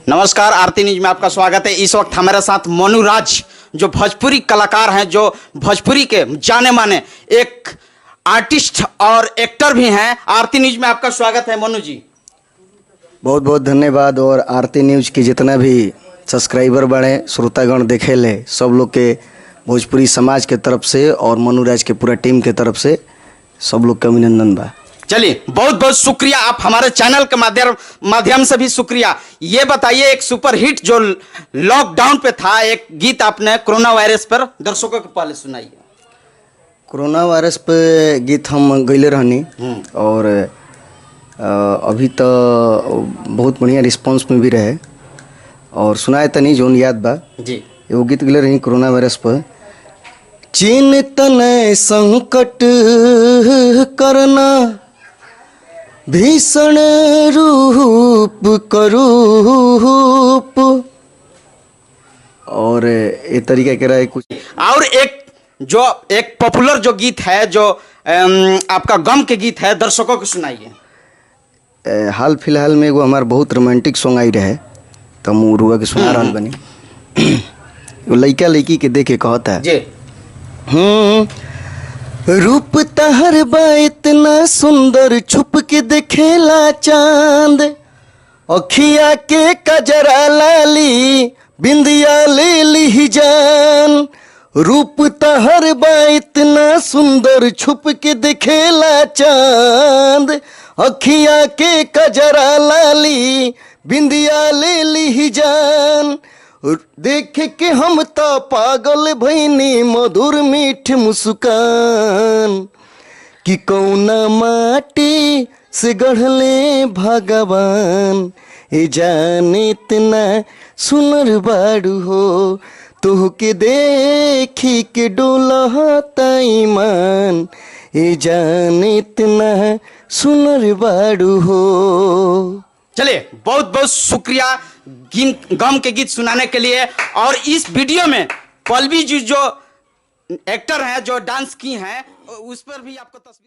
नमस्कार, आरती न्यूज में आपका स्वागत है। इस वक्त हमारे साथ मनु राज जो भोजपुरी कलाकार हैं, जो भोजपुरी के जाने माने एक आर्टिस्ट और एक्टर भी हैं। आरती न्यूज में आपका स्वागत है मनु जी। बहुत बहुत धन्यवाद। और आरती न्यूज की जितना भी सब्सक्राइबर बढ़े, श्रोतागण देखे ले, सब लोग के भोजपुरी समाज के तरफ से और मनु राज के पूरा टीम के तरफ से सब लोग का अभिनंदन बा। चलिए, बहुत बहुत शुक्रिया। आप हमारे चैनल के माध्यम से भी शुक्रिया। ये बताइए, एक सुपर हिट जो लॉकडाउन पे था, एक गीत आपने कोरोना वायरस पर दर्शकों के पहले सुनाइए। कोरोना वायरस पे गीत हम गईले रहनी और अभी तो बहुत बढ़िया रिस्पांस में भी रहे और सुनाए तनी जोन याद बा जी। वो गीत गईले रहनी कोरोना वायरस पर। चिंतन संकट करना भीषण रूप करूप, और ये तरीका कह रहा है कुछ। और एक पॉपुलर जो गीत है, जो आपका गम के गीत है, दर्शकों को सुनाइए। हाल फिलहाल में एगो हमार बहुत रोमांटिक सॉन्ग आई रहे, तो हम रुआ के सुना रहा बनी। वो लड़का लड़की के देखे कहता है जी। रूप तहर बा इतना सुंदर, छुप के देखेला चांद, अखिया के कजरा लाली, बिंदिया ले ली जान। रूप तहर बा इतना सुंदर, छुप के देखेला चांद, अखिया के कजरा लाली, बिंदिया ले ली जान। देख के हम तो पागल भईनी, मधुर मीठ मुस्कान, कि कौना माटी से गढ़ले भगवान, ए जाने इतना सुनर बाड़ू हो, तुह के देखी के डोलता ईमान, ए जाने इतना सुनर बाड़ू हो। चलिए, बहुत बहुत शुक्रिया गम के गीत सुनाने के लिए। और इस वीडियो में पल्लवी जी जो एक्टर हैं, जो डांस की हैं, उस पर भी आपको तस्वीर